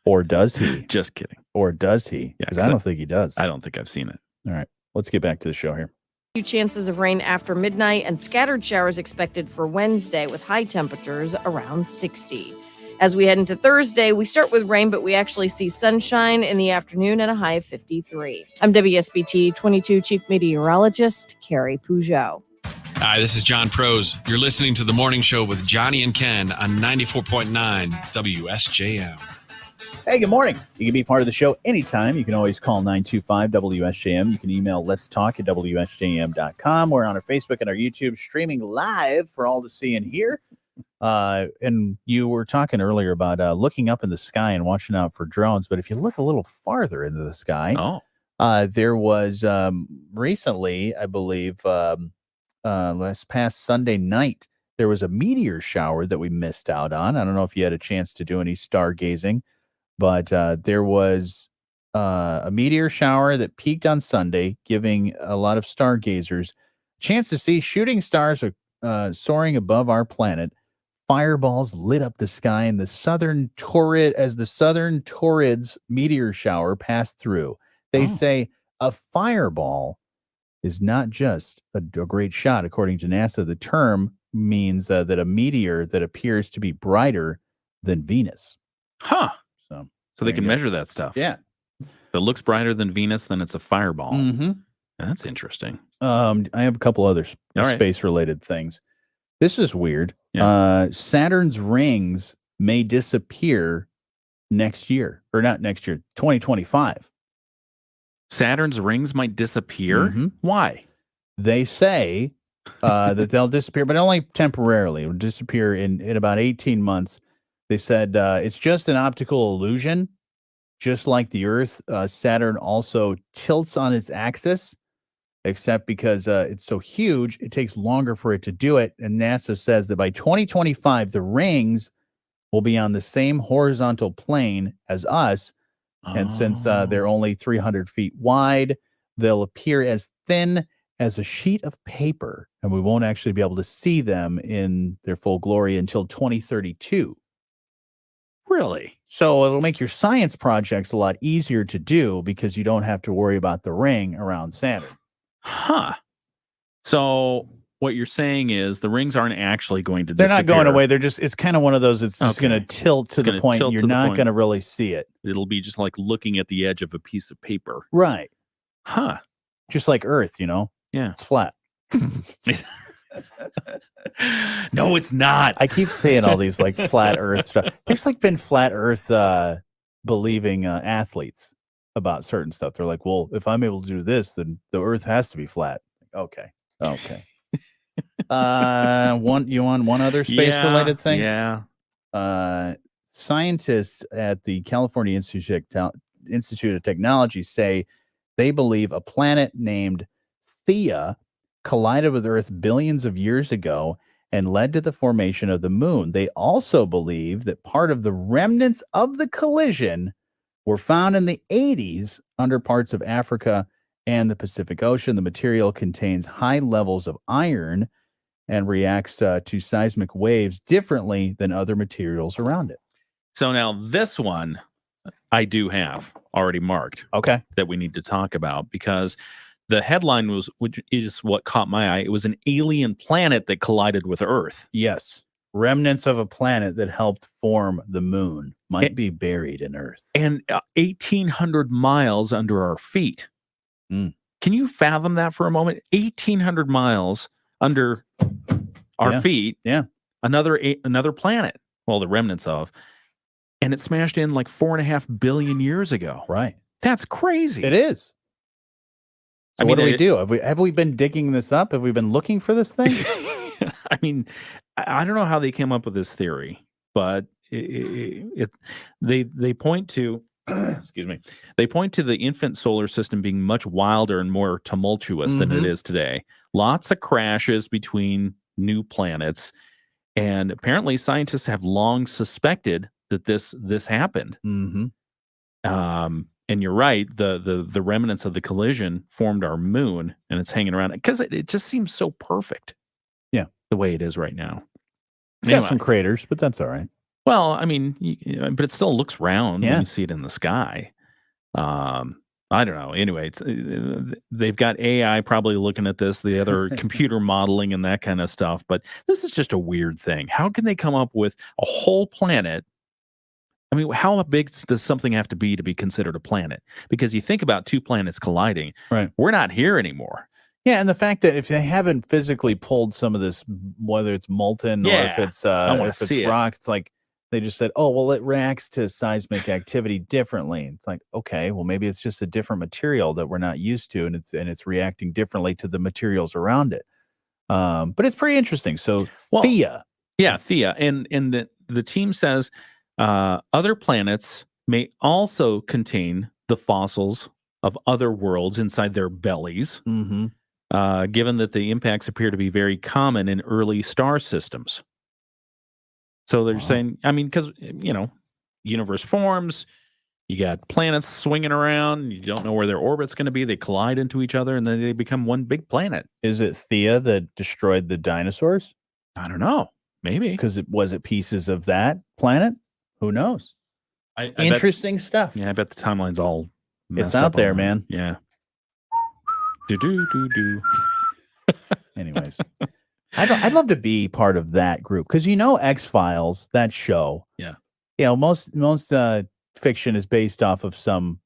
Or does he? Just kidding. Or does he? Because I don't think he does. I don't think I've seen it. All right. Let's get back to the show here. Few chances of rain after midnight and scattered showers expected for Wednesday with high temperatures around 60. As we head into Thursday, we start with rain, but we actually see sunshine in the afternoon at a high of 53. I'm WSBT 22 Chief Meteorologist Carrie Peugeot. Hi, this is John Prose. You're listening to The Morning Show with Jonny and Ken on 94.9 WSJM. Hey, good morning. You can be part of the show anytime. You can always call 925-WSJM. You can email letstalk@WSJM.com. We're on our Facebook and our YouTube streaming live for all to see and hear. And you were talking earlier about looking up in the sky and watching out for drones. But if you look a little farther into the sky, there was recently, I believe, last past Sunday night, there was a meteor shower that we missed out on. I don't know if you had a chance to do any stargazing, but there was a meteor shower that peaked on Sunday, giving a lot of stargazers a chance to see shooting stars soaring above our planet fireballs lit up the sky in the southern Torrid as the southern Torrids meteor shower passed through. They say a fireball is not just a great shot. According to NASA, the term means that a meteor that appears to be brighter than Venus. Huh. So they can measure that stuff. Yeah. If it looks brighter than Venus, then it's a fireball. Mm-hmm. That's interesting. I have a couple other space-related things. This is weird. Saturn's rings may disappear next year, or not next year, 2025. Saturn's rings might disappear? Mm-hmm. Why? They say that they'll disappear, but only temporarily. It will disappear in about 18 months. They said it's just an optical illusion. Just like the Earth, Saturn also tilts on its axis, except because it's so huge, it takes longer for it to do it. And NASA says that by 2025, the rings will be on the same horizontal plane as us. And since they're only 300 feet wide, they'll appear as thin as a sheet of paper, and we won't actually be able to see them in their full glory until 2032. Really? So it'll make your science projects a lot easier to do because you don't have to worry about the ring around Saturn. Huh. So what you're saying is the rings aren't actually going to They're disappear. not going away. They're just, it's kind of one of those, it's just going to tilt to the point you're not going to really see it. It'll be just like looking at the edge of a piece of paper. Right. Huh. Just like Earth, Yeah. It's flat. No, it's not. I keep saying all these like flat Earth stuff. There's like been flat Earth believing athletes about certain stuff. They're like, well, if I'm able to do this, then the Earth has to be flat. Okay. You want one other space related thing? Yeah. Scientists at the California Institute of Technology say they believe a planet named Theia collided with Earth billions of years ago and led to the formation of the moon. They also believe that part of the remnants of the collision were found in the 80s under parts of Africa and the Pacific Ocean. The material contains high levels of iron and reacts to seismic waves differently than other materials around it. So now this one I do have already marked. Okay. That we need to talk about because the headline which is what caught my eye. It was an alien planet that collided with Earth. Yes. Remnants of a planet that helped form the moon might be buried in Earth. And 1,800 miles under our feet. Mm. Can you fathom that for a moment? 1,800 miles under our feet. Yeah. Another planet. Well, the remnants of. And it smashed in like 4.5 billion years ago. Right. That's crazy. It is. So what do we do? Have we been digging this up? Have we been looking for this thing? I mean, I don't know how they came up with this theory, but they point to excuse me. They point to the infant solar system being much wilder and more tumultuous than it is today. Lots of crashes between new planets, and apparently scientists have long suspected that this happened. And you're right, the remnants of the collision formed our moon, and it's hanging around because it just seems so perfect. Yeah, the way it is right now. Got some craters, but that's all right. Well, I mean, but it still looks round when Yeah. you see it in the sky. I don't know. Anyway, they've got AI probably looking at this, the other computer modeling and that kind of stuff. But this is just a weird thing. How can they come up with a whole planet? I mean, how big does something have to be considered a planet? Because you think about two planets colliding, right? We're not here anymore. Yeah, and the fact that if they haven't physically pulled some of this, whether it's molten or if it's rock, it's like they just said, "Oh, well, it reacts to seismic activity differently." It's like, okay, well, maybe it's just a different material that we're not used to, and it's reacting differently to the materials around it. But it's pretty interesting. So, Theia, Theia, and the team says other planets may also contain the fossils of other worlds inside their bellies. Given that the impacts appear to be very common in early star systems. So they're saying, I mean, because, universe forms, you got planets swinging around, you don't know where their orbit's going to be, they collide into each other, and then they become one big planet. Is it Theia that destroyed the dinosaurs? I don't know. Maybe. Because it was it pieces of that planet? Who knows? I Interesting bet, stuff. Yeah, I bet the timeline's all It's messed out up there, on that. man. Yeah. Do. Anyways, I'd love to be part of that group because X-Files, that show. Yeah. Most fiction is based off of some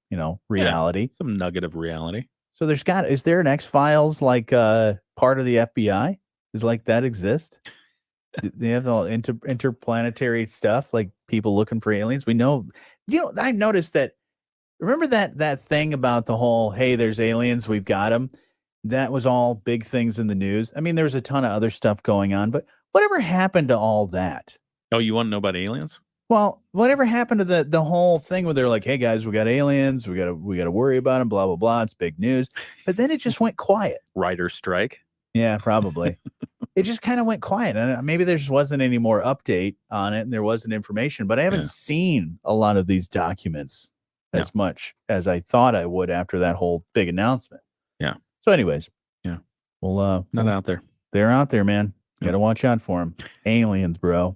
reality. Yeah, some nugget of reality. So is there an X-Files like part of the FBI? Is like that exist? They have all interplanetary stuff, like people looking for aliens. We know, I noticed that. Remember that thing about the whole, hey, there's aliens, we've got them. That was all big things in the news. I mean, there was a ton of other stuff going on, but whatever happened to all that? Oh, you want to know about aliens? Well, whatever happened to the whole thing where they're like, hey guys, we got aliens, we got to worry about them, blah blah blah. It's big news, but then it just went quiet. Writer's strike. Yeah, probably. It just kind of went quiet, and maybe there just wasn't any more update on it, and there wasn't information. But I haven't seen a lot of these documents as much as I thought I would after that whole big announcement. Yeah. So, anyways, yeah. Well, not out there. They're out there, man. You got to watch out for them. Aliens, bro.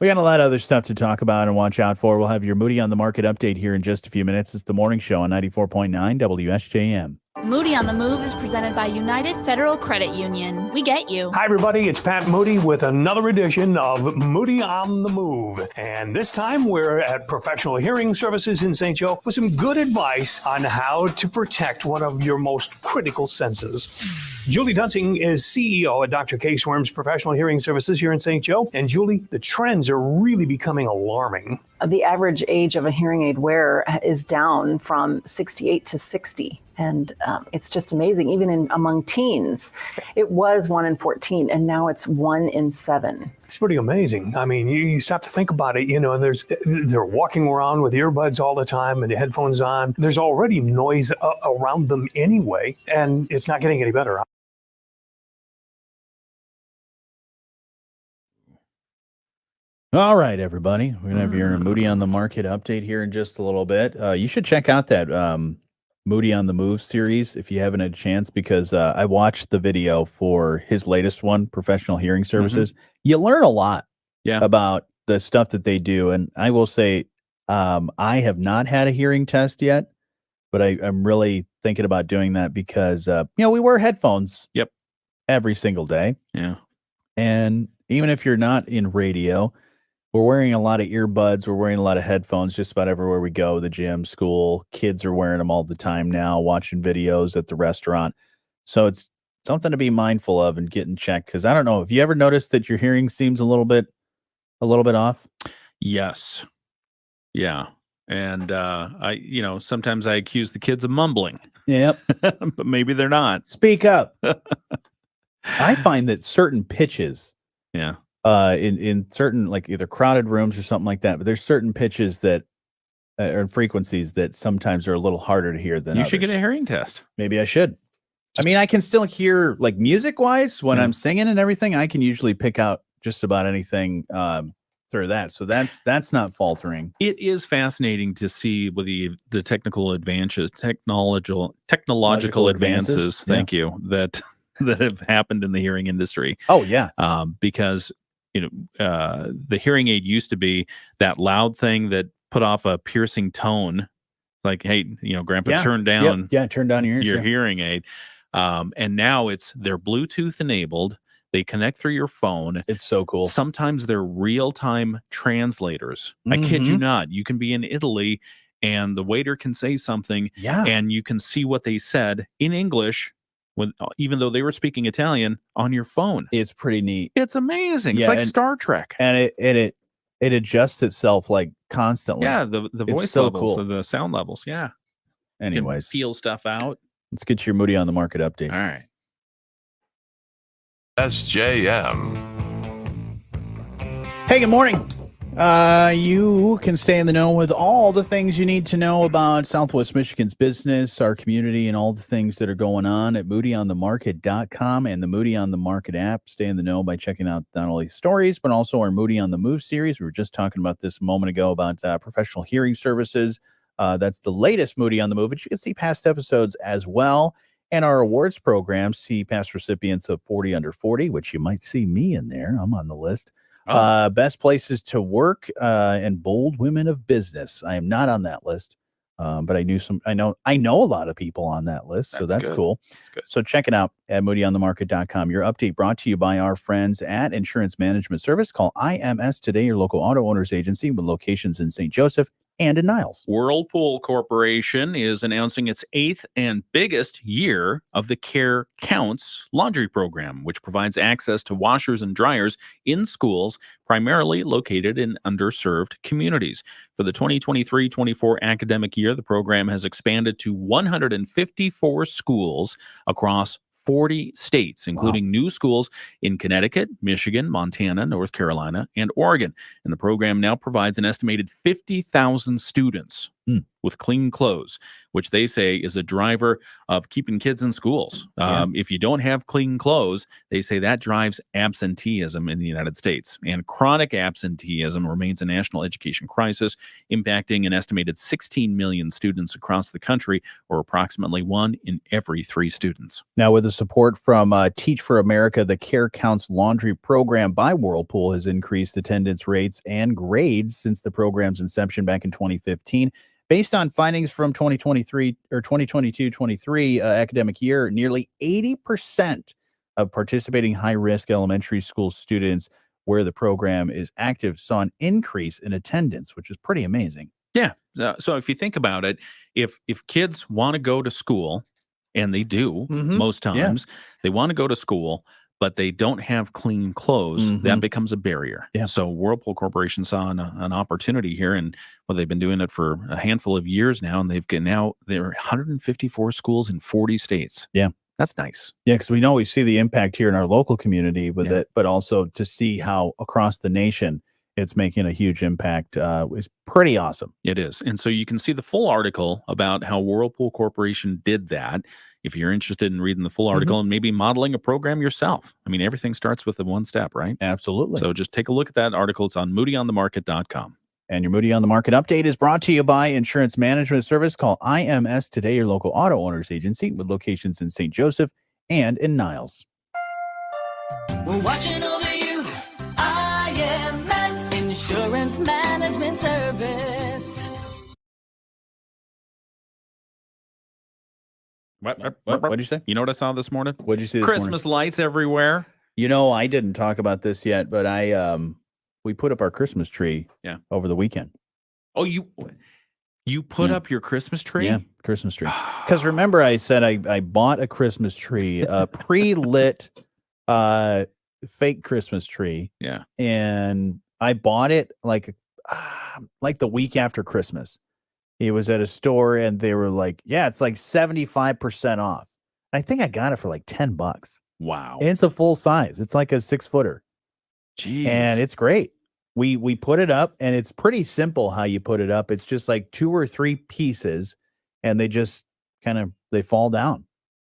We got a lot of other stuff to talk about and watch out for. We'll have your Moody on the Market update here in just a few minutes. It's the morning show on 94.9 WSJM. Moody on the Move is presented by United Federal Credit Union. We get you. Hi, everybody. It's Pat Moody with another edition of Moody on the Move. And this time we're at Professional Hearing Services in St. Joe with some good advice on how to protect one of your most critical senses. Julie Dunsing is CEO at Dr. K-Swarm's Professional Hearing Services here in St. Joe. And Julie, the trends are really becoming alarming. The average age of a hearing aid wearer is down from 68 to 60. And it's just amazing. Even among teens, it was 1 in 14, and now it's 1 in 7. It's pretty amazing. I mean, you stop to think about it, they're walking around with earbuds all the time and the headphones on. There's already noise around them anyway, and it's not getting any better. All right, everybody. We're going to have your Moody on the Market update here in just a little bit. You should check out that Moody on the Move series if you haven't had a chance, because I watched the video for his latest one, Professional Hearing Services. You learn a lot about the stuff that they do. And I will say, I have not had a hearing test yet, but I'm really thinking about doing that because, we wear headphones every single day. Yeah. And even if you're not in radio, we're wearing a lot of earbuds. We're wearing a lot of headphones just about everywhere we go, the gym, school. Kids are wearing them all the time now, watching videos at the restaurant. So it's something to be mindful of and getting checked. Because I don't know, have you ever noticed that your hearing seems a little bit off? Yes. Yeah. And sometimes I accuse the kids of mumbling. Yep. But maybe they're not. Speak up. I find that certain pitches. Yeah. In certain, like, either crowded rooms or something like that, but there's certain pitches that or frequencies that sometimes are a little harder to hear than you others. should get a hearing test. Maybe I should. I mean, I can still hear, like, music wise when I'm singing and everything. I can usually pick out just about anything through that. So that's not faltering. It is fascinating to see with the technical advances, technological advances. Thank you that have happened in the hearing industry. Oh yeah, because the hearing aid used to be that loud thing that put off a piercing tone, like, hey, Grandpa, turn down, turn down your hearing aid. And now they're Bluetooth enabled. They connect through your phone. It's so cool. Sometimes they're real-time translators. I kid you not. You can be in Italy and the waiter can say something and you can see what they said in English, even though they were speaking Italian, on your phone. It's pretty neat. It's amazing. It's like Star Trek. And it adjusts itself like constantly. Yeah, the voice so levels, cool. the sound levels. Yeah. Anyways, feel stuff out. Let's get your Moody on the Market update. All right. SJM. Hey, good morning. You can stay in the know with all the things you need to know about Southwest Michigan's business, our community, and all the things that are going on at moodyonthemarket.com and the Moody on the Market app. Stay in the know by checking out not only stories, but also our Moody on the Move series. We were just talking about this a moment ago about Professional Hearing Services. That's the latest Moody on the Move, but you can see past episodes as well. And our awards program, see past recipients of 40 Under 40, which you might see me in there. I'm on the list. Best places to work and bold women of business. I am not on that list. But I know a lot of people on that list, so that's cool. So check it out at moodyonthemarket.com. Your update brought to you by our friends at Insurance Management Service. Call IMS today, your local auto owners agency with locations in St. Joseph and in Niles. Whirlpool Corporation is announcing its 8th and biggest year of the Care Counts laundry program, which provides access to washers and dryers in schools, primarily located in underserved communities. For the 2023-24 academic year, the program has expanded to 154 schools across 40 states, including new schools in Connecticut, Michigan, Montana, North Carolina, and Oregon. And the program now provides an estimated 50,000 students with clean clothes, which they say is a driver of keeping kids in schools. If you don't have clean clothes, they say that drives absenteeism in the United States. And chronic absenteeism remains a national education crisis, impacting an estimated 16 million students across the country, or approximately 1 in every 3 students. Now, with the support from Teach for America, the Care Counts laundry program by Whirlpool has increased attendance rates and grades since the program's inception back in 2015. Based on findings from 2023 or 2022-23 academic year, nearly 80% of participating high-risk elementary school students where the program is active saw an increase in attendance, which is pretty amazing. Yeah. So if you think about it, if kids want to go to school, and they do most times, they want to go to school, but they don't have clean clothes, that becomes a barrier. So Whirlpool Corporation saw an opportunity here, and they've been doing it for a handful of years now, and there are 154 schools in 40 states. Yeah. That's nice. Yeah, because we see the impact here in our local community with it, but also to see how across the nation it's making a huge impact is pretty awesome. It is. And so you can see the full article about how Whirlpool Corporation did that if you're interested in reading the full article and maybe modeling a program yourself. I mean, everything starts with the one step, right? Absolutely. So just take a look at that article. It's on moodyonthemarket.com. And your Moody on the Market update is brought to you by Insurance Management Service. Call IMS today, your local auto owners agency with locations in St. Joseph and in Niles. We're watching over you. IMS Insurance Management Service. What'd you say? You know what I saw this morning? What'd you see this Christmas lights everywhere. You know, I didn't talk about this yet, but we put up our Christmas tree over the weekend. Oh, you put up your Christmas tree? Yeah, Christmas tree. Because remember I said I bought a Christmas tree, a pre-lit fake Christmas tree. Yeah. And I bought it like the week after Christmas. It was at a store and they were like, yeah, it's like 75% off. I think I got it for like $10. Wow. And it's a full size. It's like a 6-footer. Jeez. And it's great. We put it up and it's pretty simple how you put it up. It's just like 2 or 3 pieces and they just they fall down.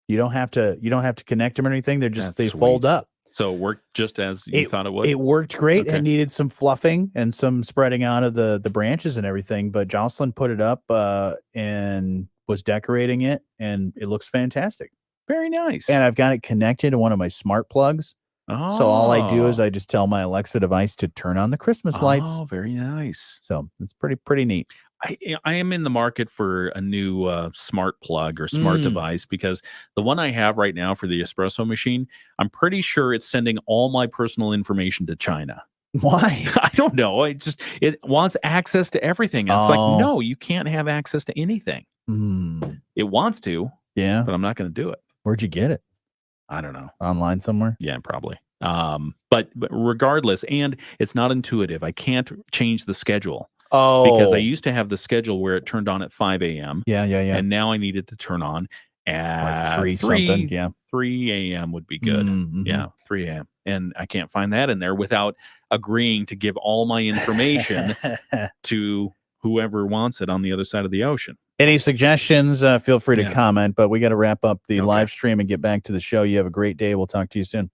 You don't have to connect them or anything. They fold up. So it worked just as you thought it would? It worked great. It needed some fluffing and some spreading out of the branches and everything. But Jocelyn put it up and was decorating it, and it looks fantastic. Very nice. And I've got it connected to one of my smart plugs. Oh. So all I do is I just tell my Alexa device to turn on the Christmas lights. Oh, very nice. So it's pretty neat. I am in the market for a new smart plug or smart device, because the one I have right now for the espresso machine, I'm pretty sure it's sending all my personal information to China. Why? I don't know. It wants access to everything. And it's like, no, you can't have access to anything. It wants to. Yeah. But I'm not going to do it. Where'd you get it? I don't know. Online somewhere? Yeah, probably. But regardless, and it's not intuitive. I can't change the schedule. Oh. Because I used to have the schedule where it turned on at 5 a.m. Yeah. And now I need it to turn on at like 3 a.m. would be good. Yeah, 3 a.m. And I can't find that in there without agreeing to give all my information to whoever wants it on the other side of the ocean. Any suggestions? Feel free to comment, but we got to wrap up the live stream and get back to the show. You have a great day. We'll talk to you soon.